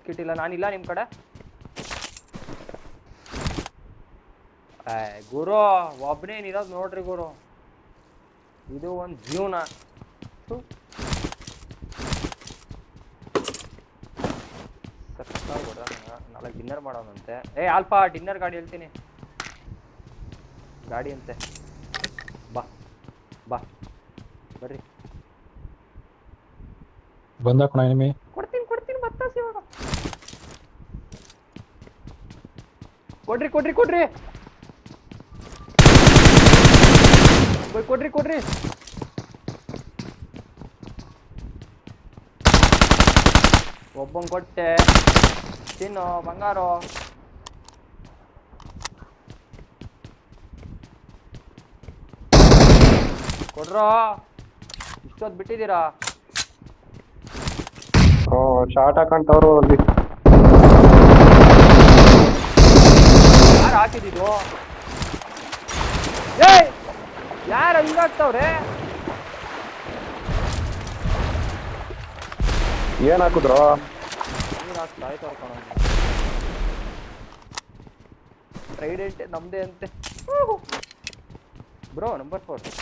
Kit ಇಲ್ಲ, ನಾನಿಲ್ಲ ನಿಮ್ಮ ಕಡೆ. ಗುರು ಒಬ್ಬನೇನಿರೋದು ನೋಡ್ರಿ ಗುರು, ಇದು ಒಂದು ಜೀವನ. ನಾಳೆ ಡಿನ್ನರ್ ಮಾಡೋಣಂತೆ. ಆಲ್ಫಾ ಡಿನ್ನರ್ ಗಾಡಿ ಹೇಳ್ತೀನಿ, ಗಾಡಿ ಅಂತೆ. ಬಾ ಬಾ ಬರ್ರಿ. ಬಂದ ಕಣ ಎನಿಮಿ. ಕೊಡ್ತೀನಿ ಬತ್ತಾಸಿ ಇವಾಗ. ಕೊಡ್ರಿ ಕೊಡ್ರಿ ಕೊಡ್ರಿ ಕೊಡ್ರಿ ಕೊಡ್ರಿ. ಒಬ್ಬಂಗೆ ಕೊಟ್ಟೆ, ತಿನ್ನು ಬಂಗಾರು. ಕೊಡ್ರೋ, ಇಷ್ಟೊತ್ತು ಬಿಟ್ಟಿದ್ದೀರಾ? ಶಾರ್ಟ್ ಹಾಕೊಂತವ್ರು ಅಲ್ಲಿ. ಯಾರು ಹಾಕಿದ್ದು? ಯಾರು ಹಂಗಾಗ್ತವ್ರೆ? ಏನ್ ಹಾಕುದ್ರು? ನೀರು ಹಾಕ್ತಾ ಆಯ್ತವ್ರ ಕಣ. ಟ್ರೈಡೆಂಟ್ ನಮ್ದೇ ಅಂತೆ ಬ್ರೋ. ನಂಬರ್ 4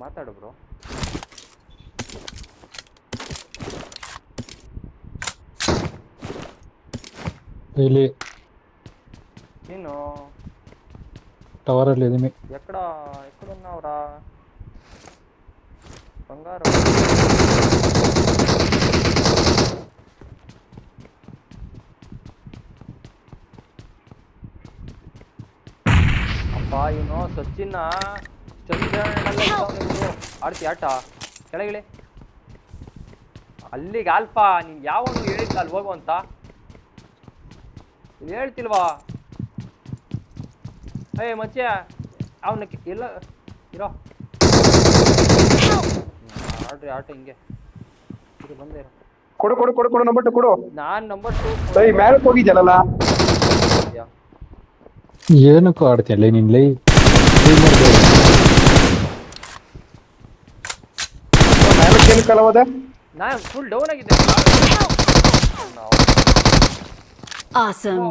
ಮಾತಾಡು ಬ್ರೋ. ಇಲ್ಲಿ ನೀನು ಟವರ್ ಅಲ್ಲಿ ಇದೀನಿ. ಎಕ್ಕಡನ್ನವ್ರ ಬಂಗಾರ. ಅಪ್ಪ ಇವನು ಸಚಿನ್ನ ಆಡ್ತಿ ಆಟ. ಕೆಳಗಿಳಿ ಅಲ್ಲಿಗೆ. ಆಲ್ಫಾ ನೀನ್ ಯಾವನು ಹೇಳಿದ್ದ ಅಲ್ಲಿ ಹೋಗು ಅಂತ ಹೇಳ್ತಿಲ್ವಾ? ಮಚ್ಚೆ ಅವನಕ್ಕೆ ಎಲ್ಲ ಇರೋ. ಆಡ್ರಿ ಆಟ ಹಿಂಗೆ ಇದು ಬಂದೇ. ಕೊಡು ಕೊಡು ಕೊಡು ಕೊಡು ನಂಬರ್ 2 ಕೊಡು. ನಾನ್ ನಂಬರ್ 2 ಮೇಲೆ ಹೋಗಿದ್ಯಲ್ಲ. ಏನಕ್ಕೂ ಆಡ್ತಿಯಲ್ಲ ನೀನ್ ಲೈ. ಕಲವದ ನಾನು ಫುಲ್ ಡೌನ್ ಆಗಿದ್ದೆ. Awesome.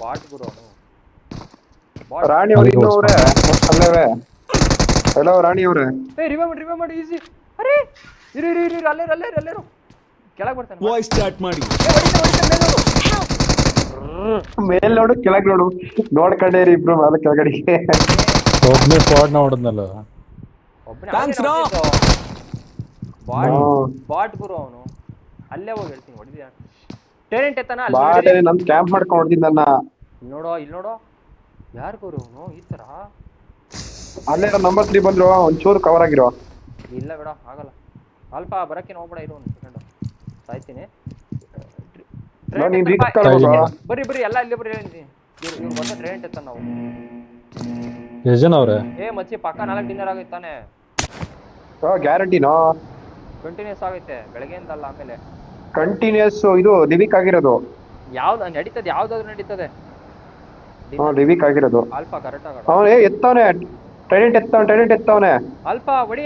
ಬಾಟ್ ಗುರು ರಾಣಿ ಅವ್ರು ಇನ್ನೂ ಅವ್ರೆ ಅಲ್ಲವೇ. ಹಲೋ ರಾಣಿ ಅವ್ರೆ. ರಿವೈವ್ ಮಾಡಿ ಈಸಿ. ಅರೆ ಇರು ಅಲ್ಲೇರು ಕೆಳಗೆ ಬರ್ತಾನೆ. ವಾಯ್ಸ್ ಸ್ಟಾರ್ಟ್ ಮಾಡಿ. ಮೇಲ್ ನೋಡು ಕೆಳಗ್ ನೋಡು, ನೋಡ್ಕೊಂಡೇರಿ ಇಬ್ರು ಮೇಲೆ ಕೆಳಗಡೆಗೆ. ಒಬ್ಬನೇ ಸ್ಕ್ವಾಡ್ ನ ಹೊಡೆದ್ನಲ್ಲ. ಬಾಟ್ ಗುರು ಅವನು. ಅಲ್ಲೇ ಹೋಗಿ ಹೇಳ್ತೀನಿ ಹೊಡಿದ್ಯಾ. ಟೇರೆಂಟ್ ಎತ್ತಾನ ನಮ್ ಕ್ಯಾಂಪ್ ಮಾಡ್ಕೊಂಡು ಹೊಡೆದಿದ್ದ ನನ್ನ. ಇಲ್ಲಿ ನೋಡೋ ಯಾರು ಗುರು ಅವನು ಈ ತರ. ಅಲ್ಲೇ ನಂಬರ್ 3 ಬಂದ್ರು, ಒಂಚೂರು ಕವರ್ ಆಗಿರೋ. ಇಲ್ಲ ಬೇಡ ಆಗಲ್ಲ. ಆಲ್ಫಾ ಬರಕ್ಕೆ ಹೋಗ್ಬೇಡ, ಇರು ಒಂದು ಸೆಕೆಂಡ್ ಸಾಯ್ತೀನಿ. ಬರ್ರಿ ಎಲ್ಲ ಇಲ್ಲಿ ಬರ್ರಿ. ಇವ್ರು ಬಂದ ಟ್ರೇಂಟ್ ಎತ್ತ ನಾವು. ಯಜನ್ ಅವ್ರೆ ಮಚ್ಚಿ ಪಕ್ಕ 4 ಡಿನ್ನರ್ ಆಗೈತಾನೆ. ಗ್ಯಾರಂಟಿನೋ? ಕಂಟಿನ್ಯೂಸ್ ಆಗೈತೆ ಬೆಳಗ್ಗೆಯಿಂದ ಅಲ್ಲ. ಆಮೇಲೆ ಕಂಟಿನ್ಯೂಸ್ ಇದು ಲಿವಿಕ್ ಆಗಿರೋದು. ಯಾವ್ದು ನಡೀತದೆ, ಯಾವ್ದಾದ್ರು ನಡೀತದೆ. ಲಿವಿಕ್ ಆಗಿರೋದು. ಆಲ್ಫಾ ಕರೆಕ್ಟ್ ಆಗ ಅವನೇ ಎತ್ತವನೆ. ಟ್ರೈಡೆಂಟ್ ಎತ್ತವನೆ. ಆಲ್ಫಾ ಹೊಡಿ.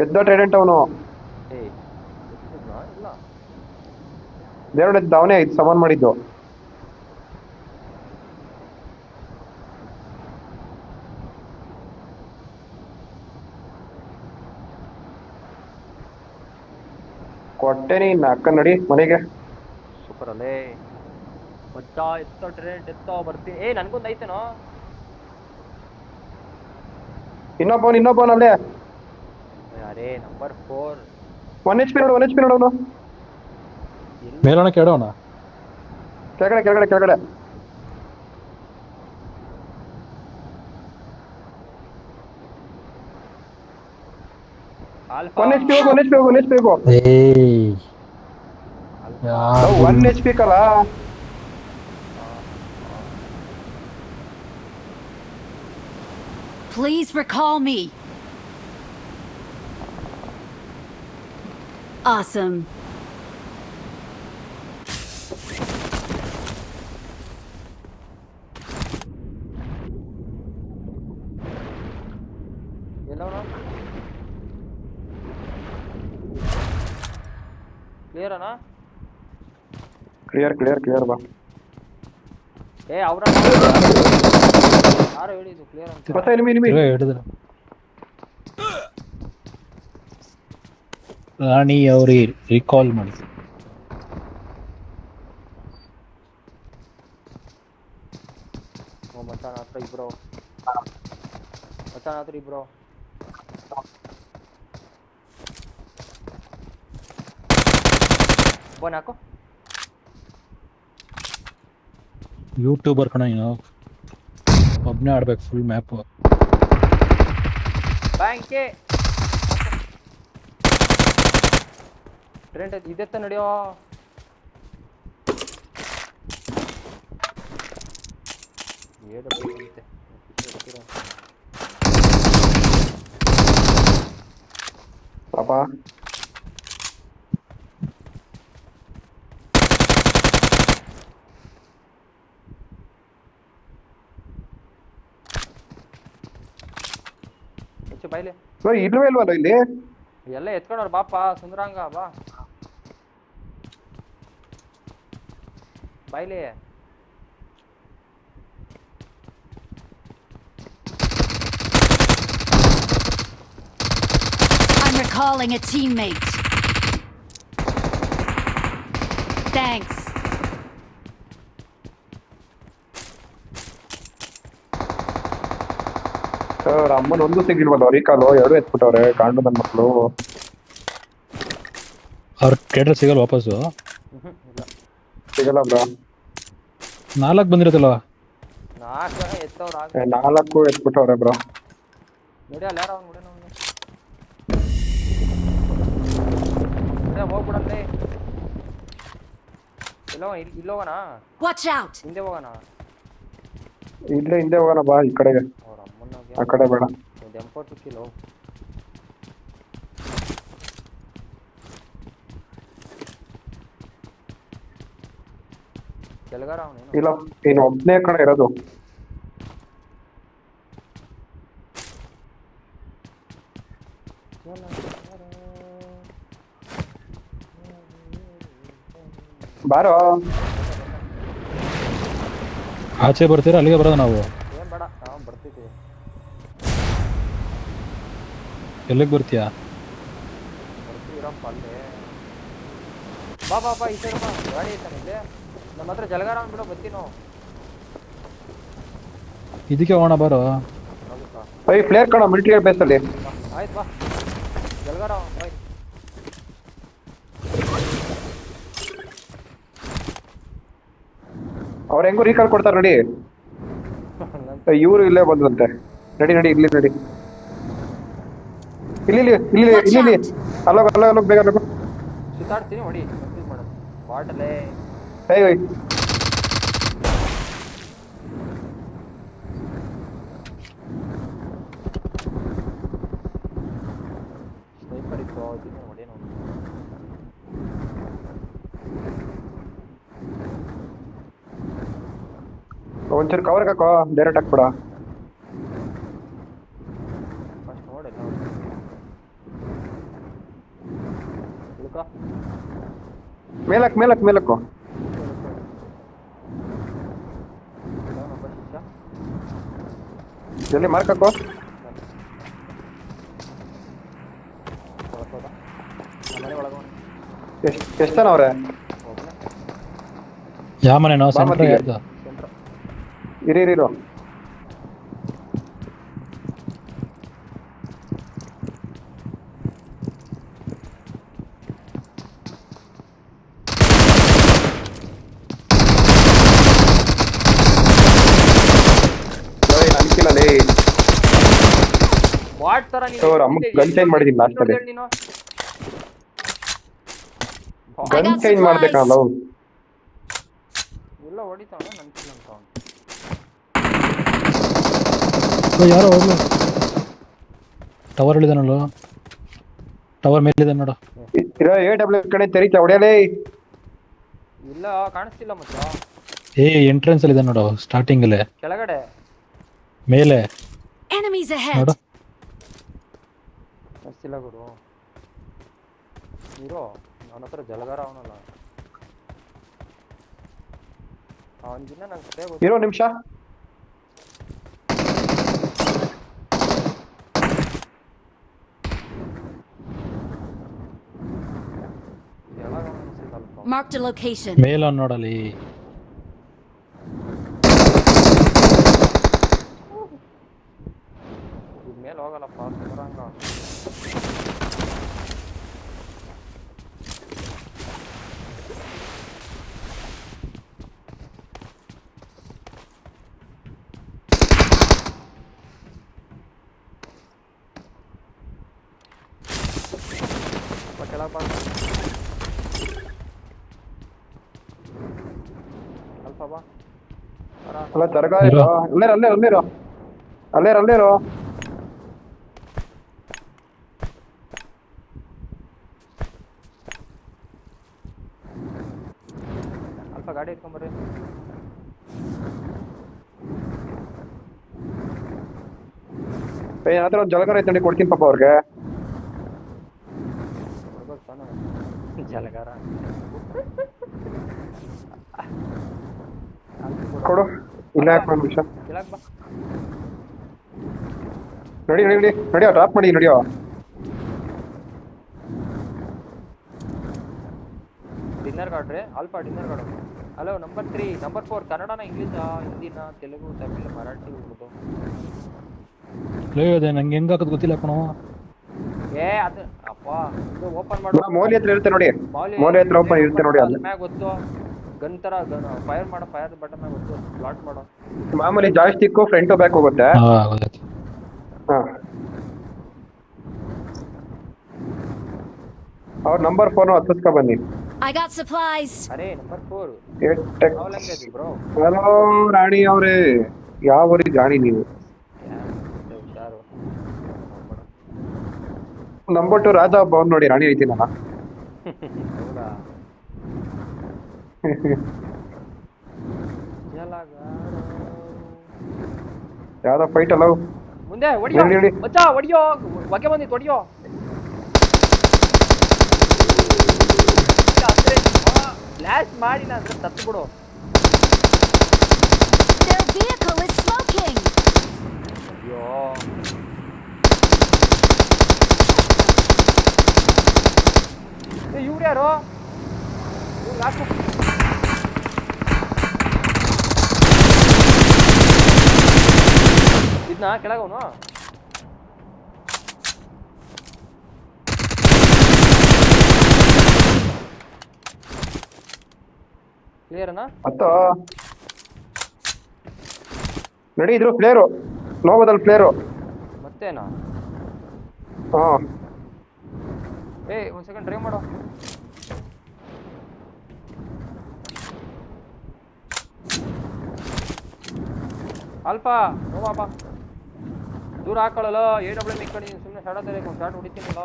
ಎದ್ದ ಟ್ರೈಡೆಂಟ್ ಅವನು. ಇಲ್ಲ ದೇವ್ರ ಎದ್ದ ಅವನೇ ಇದು ಸಮಾನ್ ಮಾಡಿದ್ದು. ಕೊಟ್ಟೆನಿ ಅಕ್ಕ ನಡಿ ಮನೆಗೆ. ಸೂಪರ್ ಅಲ್ಲೇ ಮಚ್ಚ. ಟ್ರೇಂಟ್ ಎತ್ತೋ ಬರ್ತೀನಿ. ನನ್ಗೊಂದು ಐತೇನೋ. ಇನ್ನೊಬ್ಬನ ಅಲ್ಲೇ. ಅರೇ ನಂಬರ್ 4 1 HP ನೋಡೋನು. ಮೇಲೋಣ ಕೆಡೋಣ. ಕೆಳಗಡೆ. ಆಲ್ಫಾ 1 HP ಹೋಗು. 1 HP ಕಲ. Please recall me. Awesome. ಎಲ್ಲವನ ಕ್ಲಿಯರ್ ಅಣ್ಣ ಕ್ಲಿಯರ್ ಬಾ ಏ ಅವ್ರ ಯಾರು ಹೇಳಿದ್ದು ಕ್ಲಿಯರ್ ಅಂತ ಹೊಸ ಎನಿಮಿ ಹಿಡಿದ್ರು ರಾಣಿ ಅವ್ರಿಗೆ ರಿಕಾಲ್ ಮಾಡಿ ಓ ಮಚಾನ್ ಹತ್ರ ಇಬ್ರು ಬೋನ್ ಹಾಕು ಯೂಟ್ಯೂಬರ್ ಕಣ ನೀನು ಒಬ್ನೇ ಆಡ್ಬೇಕು ಫುಲ್ ಮ್ಯಾಪ್ ಬ್ಯಾಂಕೆ ಟ್ರೆಂಡ್ ಇದೆತ್ತ ನಡೆಯೋ ಪಾಪಾ ಬಾಯ್ಲೆ ಇಲ್ವೇ ಇಲ್ವಲ್ಲ ಇಲ್ಲಿ ಎಲ್ಲ ಎತ್ಕೊಂಡವ್ರ ಬಾಪ ಸುಂದ್ರಾಂಗ ಬಾ ಬಾಯ್ಲೆ I'm recalling a teammate. Thanks. Sir ಅಮ್ಮನ ಒಂದು ಸಿಗಿಲ್ವಲ್ಲ ರೀಕಾಲು ಎರಡು ಎತ್ಬಿಟ್ಟವ್ರೆ ಕಾಂಡು ನನ್ನ ಮಕ್ಕಳು ಅವ್ರ ಕೇಟ್ರೆ ಸಿಗಲ್ಲ ವಾಪಸ್ಸು ಇಲ್ಲ ಸಿಗಲ್ಲ ಬ್ರಾ 4 ಬಂದಿರುತ್ತಲ್ವ 4 ಜನ ಎತ್ತವ್ರ 4 ಎತ್ಬಿಟ್ಟವ್ರೆ ಬ್ರಾ ನೋಡಿ ಅಲ್ಲ ಯಾರ ಅವ್ನು ನೋಡಿ ಹೋಗ್ಬಿಡಂತೆ ಇಲ್ಲೋಗಣ Watch out. ಹಿಂದೆ ಹೋಗೋಣ ಇಲ್ಲೇ ಹಿಂದೆ ಹೋಗೋಣ ಬಾ ಈ ಕಡೆಗೆ ಅವ್ರ ಅಮ್ಮನ ಆ ಕಡೆ ಬೇಡ ಒಂದು M4 ಸಿಕ್ಕಿಲ್ಲ ಕೆಳಗಾರ ಅವನೇನು ಇಲ್ಲ ನೀನು ಒಬ್ನೇ ಕಡೆ ಇರೋದು ಬಾರೋ ಆಚೆ ಬರ್ತೀರಾ ಅಲ್ಲಿಗೆ ಬರೋದು ನಾವು ಏನ್ ಬೇಡ ನಾವು ಬರ್ತಿದ್ದೀವಿ ಎಲ್ಲಿಗೆ ಬರ್ತೀಯಾ ಬರ್ತೀವಿರಪ್ಪ ಅಲ್ಲೇ ಬಾ ಈ ಸೈಡ್ ಬಾ ಗಾಡಿ ಐತಾನೆ ಇಲ್ಲಿ ನಮ್ಮ ಹತ್ರ ಜಲಗಾರ ಅಂದ್ಬಿಡೋ ಬರ್ತೀವಿ ನಾವು ಇದಕ್ಕೆ ಹೋಗೋಣ ಬಾರೋ ಹೌದಾ ಪ್ಲೇಯರ್ ಕಣ ಮಿಲಿಟರಿ ಬೇಸ್ ಅಲ್ಲಿ ಆಯ್ತು ಬಾ ಜಲಗಾರ ಬಾಯ್ ಅವ್ರ ಹೆಂಗೋ ರೀಕಾಲ್ ಕೊಡ್ತಾರೆ ನೋಡಿ ಇವರು ಇಲ್ಲೇ ಬಂದಂತೆ ನಡಿ ಇಲ್ಲಿ ನಡಿ ಇಲ್ಲಿ ಅಲ್ಲೋಗ ಬೇಗ ಸುತ್ತಾಡ್ತೀನಿ ಹೊಡಿ ಕನ್ಫ್ಯೂಸ್ ಮಾಡೋದು ಬಾಟಲೇ ಏಯ್ ಸ್ನೈಪರ್ ಇತ್ತು ಅದನ್ನ ಹೊಡಿ ನೋಡಿ ಒಂಚೂರು ಕವರ್ಗೆ ಹಾಕೋ ಡೈರೆಕ್ಟ್ ಹಾಕ್ಬಿಡ ಫಸ್ಟ್ ನೋಡಿಲ್ಲ ಇಳ್ಕೊ ಮೇಲಕ್ಕು ಅವನೊಬ್ಬ ಶಿಷ್ಯ ಎಲ್ಲಿ ಮಾರ್ಕ್ ಹಾಕೋ ಹೊರಕೋದ ಮನೆ ಒಳಗವನು ಎಷ್ಟು ಜನ ಅವ್ರೆ ಒಬ್ಬನೇ ಯಾವ ಮನೆ ನಾವು ಬಾ ಸೆಂಟ್ರ್ ಮತ್ತಿಗೆ. ಯಾರ್ದು ಸೆಂಟ್ರ್ ಇರು ಅನ್ಕಿಲ್ಲ ಲೇ ವಾಟ್ ತರ So, ಅಮ್ಮ ಗನ್ change ಮಾಡಿದೀನಿ last ಅಲ್ಲಿ. ನೀನು ಗನ್ ಚೇಂಜ್ ಮಾಡ್ಬೇಕಲ್ಲ ಇಲ್ಲ ಹೊಡಿತಾವ ನನ್ ಕಿಲ್ ಅಂತ ಅವ್ನು ಯಾರೋ ಹೋಗ್ಲು ಟವರ್ ಇಳಿದಾನಲ್ಲ ಟವರ್ ಮೇಲಿದೆ ನೋಡು ಇರೋ AW ಕಡೆ ತೆರೀತಾ ಹೊಡೆಯಲೇ ಇಲ್ಲ ಕಾಣಿಸ್ತಿಲ್ಲ ಮಚ್ಚ ಎಂಟ್ರೆನ್ಸ್ ಅಲ್ಲಿ ಇದೆ ನೋಡು ಸ್ಟಾರ್ಟಿಂಗ್ ಅಲ್ಲೇ ಕೆಳಗಡೆ ಮೇಲೆ Enemies ನೋಡು ahead. ಅಷ್ಟಿಲ್ಲ ಗುರು ಇರೋ ಅವನ ಹತ್ರ ಜಲಗಾರ ಅವನಲ್ಲ ಅವನಿಗಿನ್ನ ನಂಗೆ ಸರಿಯಾಗಿ ಗೊತ್ತು. ಇರೋ ನಿಮಿಷ. ಯಾವಾಗ ಅನ್ಸಿತ್ತಲ್ಪ Marked a location. ಮೇಲ್ ನೋಡಲಿ. ಇದ್ ಮೇಲೆ ಹೋಗಲ್ಲಪ್ಪ ಬರಂಗ ಕೆಳಗೆ ಬಾ ಅಲ್ಪ ಬಾ ಬರ ಅಲ್ಲ ತರಗ ಇರೋ ಅಲ್ಲೇರೋ ಅಲ್ಲೇರೋ ಅಲ್ಪ ಗಾಡಿ ಎತ್ಕೊಂಬರ್ರಿ ಏ ಹತ್ರ ಒಂದು ಜಲಗಾರ ಐತೆ ನೋಡಿ, ಕೊಡ್ತೀನಿ ಪಾಪ ಅವ್ರಿಗೆ. ಕೊಡ್ಬೇಕು ತಾನು ಜಲಗಾರ ಕೊಡು. ಇಲ್ಲ ಯಾಕೆ ಒಂದು ನಿಮಿಷ. ಕೆಳಗೆ ಬಾ ನಡಿಯೋ ಡ್ರಾಪ್ ಮಾಡಿ ನಡಿಯೋ. ಡಿನ್ನರ್ ಗಾಡ್ರಿ ಅಲ್ಪ ಡಿನ್ನರ್ ಗಾಡು. ಹಲೋ ನಂಬರ್ 3 ನಂಬರ್ 4 ಕನ್ನಡನ ಇಂಗ್ಲೀಷಾ ಹಿಂದಿನ ತೆಲುಗು ತಮಿಳು ಮರಾಠಿ ಉರ್ದು ಅದೇ ನಂಗೆ ಹೆಂಗ್ ಹಾಕೋದು ಗೊತ್ತಿಲ್ಲ ಕಣೋ. ಏ ಅದು ಅಪ್ಪ ಇದು ಓಪನ್ ಮಾಡು ಮೌಲ್ಯ ಹತ್ರ ಇರುತ್ತೆ ನೋಡಿ, ಮೌಲ್ಯ ಹತ್ರ ಓಪನ್ ಇರುತ್ತೆ ನೋಡಿ. ಅಲ್ಲಿ ಮ್ಯಾಗ ಗೊತ್ತು ಗನ್ ತರ ಗನ್ ಫೈರ್ ಮಾಡೋ ಫೈರ್ ಬಟನ್ ಮ್ಯಾಗ ಗೊತ್ತು ಬ್ಲಾಟ್ ಮಾಡೋ ಮಾಮೂಲಿ ಜಾಯ್ಸ್ಟಿಕ್ ಫ್ರಂಟ್ ಟು ಬ್ಯಾಕ್ ಹೋಗುತ್ತೆ. ಗೊತ್ತಾಯ್ತು. ಹಾ ಅವ್ರ ನಂಬರ್ 4 ಹತ್ತಿಸ್ಕೊ ಬನ್ನಿ. I got supplies. Array number 4 ಏಟೆಕ್. ಯಾವ ಲ್ಯಾಂಗ್ವೇಜ್ ಬ್ರೋ? ಹಲೋ ರಾಣಿ ಅವ್ರೆ, ಯಾವ ಊರಿಗೆ ರಾಣಿ ನೀವು? ಹುಷಾರು ನಂಬರ್ 2 ರಾಜ ಭವನ್ ನೋಡಿ, ರಾಣಿ ಐತಿನಲ್ಲ. ಹೌದಾ ಜಲಗಾರ ಯಾವ್ದೋ ಫೈಟ್ ಅಲ್ಲ ಮುಂದೆ ಹೊಡಿಯೋ ನಡಿ. ಮಚ್ಚಾ ಹೊಡಿಯೋ ಹೊಗೆ ಬಂದಿತ್ತು ಹೊಡಿಯೋ ಫ್ಲಾಶ್ ಮಾಡಿಲ್ಲ ಅಂದ್ರೆ ತತ್ತು ಬಿಡು Their vehicle is smoking. ಅಯ್ಯೋ ಇವ್ರು ಯಾರು ಇವ್ರು ಹಾಕು ಇದನ್ನ ಕೆಳಗವನು ಕ್ಲಿಯರ್ನಾ ಮತ್ತ ನಡಿ. ಇದ್ರು ಪ್ಲೇಯರು ನೋಗೋದಲ್ಲಿ ಪ್ಲೇಯರು. ಮತ್ತೇನಾ ಹಾ ಏ ಒಂದ್ ಸೆಕೆಂಡ್ ಡ್ರೈವ್ ಮಾಡೋ ಅಲ್ಪ ನೋವಾಪ ದೂರ ಹಾಕೊಳ್ಳಲ್ಲ AW ನಿಂತ್ಕೊಂಡು ಸುಮ್ಮನೆ ಶಾರ್ಟ್ ಆಗ್ತಾರೆ ಒಂದು ಶಾರ್ಟ್ ಹೊಡಿತೀನಲ್ಲ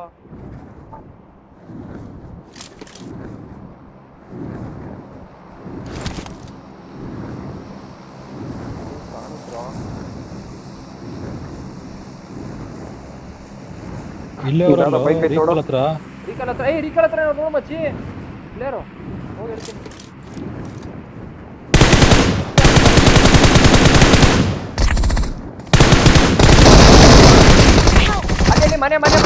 ಇಲ್ಲೇ ಯಾವ್ದೋ bike ಐತೆ ನೋಡು. ಹತ್ರ ರೀಕಲ್ ಹತ್ರ ನೋಡು ಮಚ್ಚಿ ಪ್ಲೇಯರು ಹೋಗಿ ಹೇಳ್ತೀನಿ ಅಲ್ಲಿ ಮನೆ ಮನೆ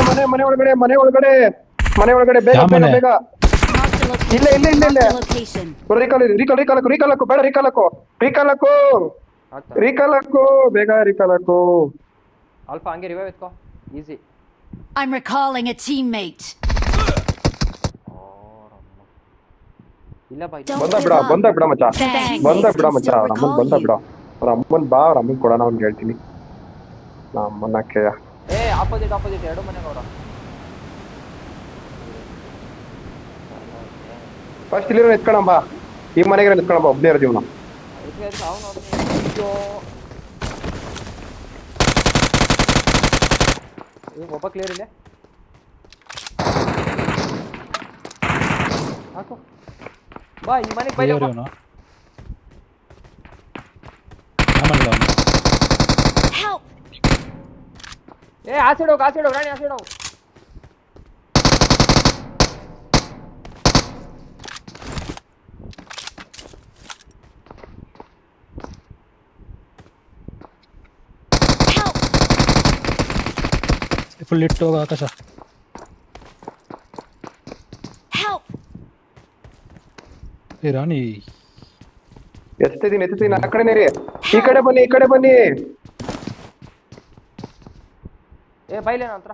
ಮನೆ ಮನೆ ಮನೆ ಮನೆ ಒಳಗಡೆ ಬೇಗ ಯಾವ ಬೇಗ ಮನೆ? ಬೇಗ. Marked a location. ಇಲ್ಲ. Marked a location. ರೀಕಾಲ್ ಹಾಕು ಬೇಡ, ರೀಕಾಲ್ ಹಾಕು ಬೇಗ, ರೀಕಾಲ್ ಹಾಕು. ಅಲ್ಪ ಹಂಗೆ ರಿವೈವ್ ಎತ್ಕೋ easy I'm recalling a teammate. ಇಲ್ಲ ಬಾ Don't ಬಂದ give ಬಿಡ up. ಬಂದ ಬಿಡ ಮಚ್ಚ, Thanks. ಬಂದ ಬಿಡ Can ಮಚ್ಚ. still ಅವ್ರ ಅಮ್ಮನ್ recall ಬಂದ you. ಬಿಡ, ಅವ್ರ ಅಮ್ಮನ್ ಬಾ, ಅವ್ರ ಅಮ್ಮನ್ ಕೊಡೋಣ ಅವ್ನಿಗೆ ಹೇಳ್ತೀನಿ. ನಮ್ಮನ್ನಕ್ಕೆ ಏ ಆಪೋಸಿಟ್ ಎರಡು ಮನೆಗೆ ಅವರ ಫಸ್ಟ್ ಇಲ್ಲಿ ಎತ್ಕೊಳಂಬ, ಈ ಮನೆಗೆ ಎತ್ಕೊಳಂಬ, ಒಬ್ಬನೇ ಇರ್ತೀವಿ ನಾವು. ಒಬ್ಬ ಕ್ಲಿಯರ್ ಇಲ್ಲ ಹಾಕು ಬಾ ಈ ಮನೆಗೆ ಬೈ ಇವನು Help! ಏ ಆಸಿಡ್ ಹೋಗ್ ರಾಣಿ ಆಸಿಡ್ ಹೋಗ್. Help! ಫುಲ್ ಇಟ್ಟು ಹೋಗ ಆಕಾಶ. Help! ಏ ರಾಣಿ ಎತ್ತಿದ್ದೀನಿ ಆ ಕಡೆನೇ ರೀ. ಈ ಕಡೆ ಬನ್ನಿ. ಏ ಬೈಲೆ ನನ್ನ ಹತ್ರ.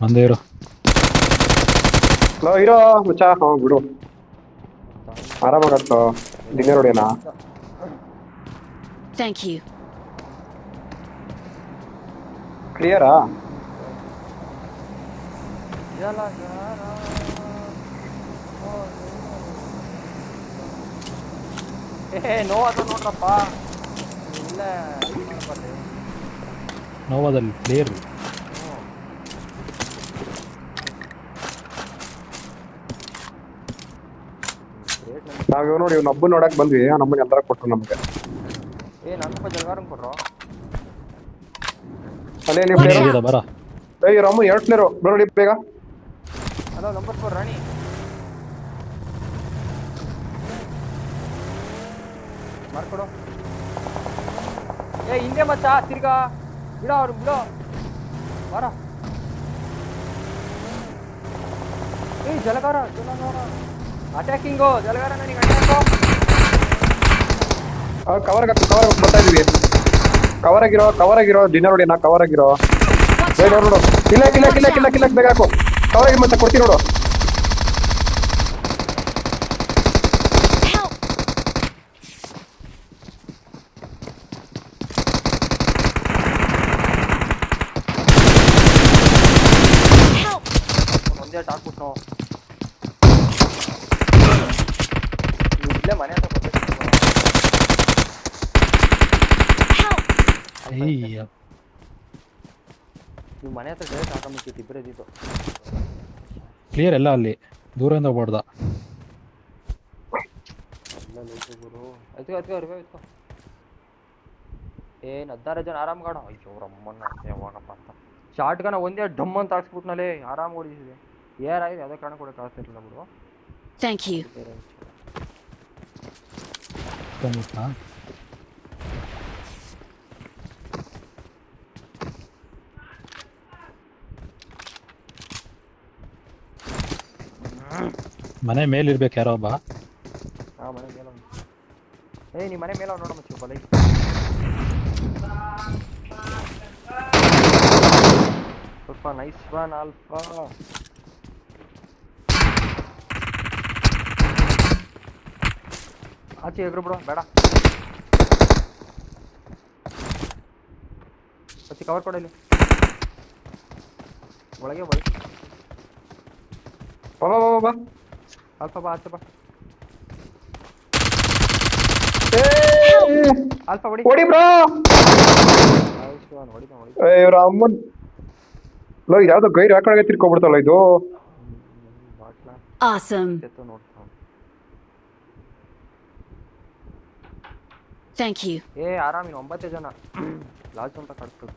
ಬಂದೇ ಇರು. ಲೋ ಇರೋ ಮುಚ್ಚಾ. ಬಿಡು ಆರಾಮಾಗತ್ತೋ. ಡಿನ್ನರ್ ಹೊಡೆಯೋಣ. Thank you. ಕ್ಲಿಯರಾ? ಏ ನೋ ಅದು ನೋಡ್ರಪ್ಪ ಇಲ್ಲೇ ಮಾಡ್ಬಾರ್ದು. ನೋವಾದಲ್ಲಿ ಪ್ಲೇಯರ್. ನಾವ್ ನೋಡಿ ಇವ್ನ ಹಬ್ಬ ನೋಡಕ್ ಬಂದ್ವಿ. ನಮ್ಮನ್ನ ಎಲ್ಲರ ಕೊಟ್ರು ನಮ್ಗೆ. ಏ ನನ್ನ ಸ್ವಲ್ಪ ಜಲ್ಗಾರಂಗ್ ಕೊಡ್ರೋ. ಅಲ್ಲೇ ನೀವು ಪ್ಲೇಯರ್. ಬರ ಏಯ್ ರಮ್ಮು 2 ಪ್ಲೇಯರು ನೋಡಿ ಬೇಗ. ಹಲೋ ನಂಬರ್ 4 ರಾಣಿ. ಮಾಡ್ಕೊಡು. ಏ ಹಿಂದೆ ಮಚ್ಚ ತಿರ್ಗಾ ಬಿಡೋ ಅವ್ರು ಬಿಡೋ ಬಾರ. ಏ ಜಲಗಾರ ಅಟ್ಯಾಕಿಂಗು ಜಲಗಾರ ನನಗೆ ಅಟ್ಯಾಕೋ. ಕವರ್ ಬರ್ತಾ ಇದೀವಿ. ಕವರ್ ಆಗಿರೋ ಡಿನ್ನರ್ ಹೊಡಿಯೋಣ. ಕವರ್ ಆಗಿರೋ ಬೇಗ ನೋಡು. ಕಿಲ್ಲ ಬೇಗ ಹಾಕು. ಕವರ್ ಆಗಿ ಮತ್ತೆ ಕೊಡ್ತೀನಿ ನೋಡು. Help! Help! ಒಂದೇ ಹಾಕ್ಬಿಟ್ಟು ನಾವು ಇಲ್ಲೇ ಮನೆ ಅಂತ Help! ಏಯ್ ನೀವು ಮನೆ ಹತ್ರ ಡೈರೆಕ್ಟ್ ಹಾಕೊಂಬಿಟ್ಟಿತ್ತು. ಇಬ್ಬರೇ ಇದ್ದಿತ್ತು. ಕ್ಲಿಯರ್ ಎಲ್ಲ ಅಲ್ಲಿ ದೂರದಿಂದ ಹೊಡ್ದ. ಎಲ್ಲ ಲೋಕ ಗುರು. ಎತ್ಕೋ ಏನ್ 16 ಜನ ಆರಾಮ್ ಗಾಡ. ಅಯ್ಯೋ ರಮ್ಮನ್ನ ಯಾವಾಗಪ್ಪ ಅಂತ ಶಾರ್ಟ್ ಗನ ಒಂದೇ ಡಮ್ ಅಂತ ಹಾಕ್ಸ್ಬಿಟ್ನಲ್ಲೇ. ಆರಾಮ್ ಓಡಿಸಿದೆ. ಏನಾಗಿದೆ ಅದೇ ಕಾರಣ ಕೂಡ ಕಾಣಿಸ್ತಿರ್ಲಿಲ್ಲ ಬಿಡು. Thank you. ಮನೆ ಮೇಲಿರ್ಬೇಕು ಯಾರೋ ಒಬ್ಬ. ಮನೆ ಮೇಲೆ ಏ ನೀ ಮನೆ ಮೇಲೆ ನೋಡ ಮಚ್ಚು ಬಲೈ. ಸ್ವಲ್ಪ ನೈಸ್ ಒನ್ ಆಲ್ಫಾ. ಆಚೆ ಎಗ್ರು ಬಿಡು ಬೇಡ. ಮತ್ತೆ ಕವರ್ ಕೊಡಲಿ ಒಳಗೆ ಬೈ. ಬಾ ಆಲ್ಫಾ ಬಾ ಆಚೆ ಬಾ. ಆಲ್ಫಾ ಹೊಡಿ ಬ್ರೋ. ಹೊಡಿದ ಇವ್ರ ಅಮ್ಮನ್ ಲೋ ಯಾವ್ದೋ ಗೈರ್ ಆ ಕಡೆಗೆ ತಿರ್ಕೊಬಿಡ್ತಲ್ಲ ಇದು. ಬಾಟ್ಲಾ Awesome. ಎತ್ತು ನೋಡ್ತಾ. Thank you. ಏ ಆರಾಮ್ 9 ಜನ ಲಾಸ್ಟ್ ಅಂತ ಕಟ್ಬೇಕು.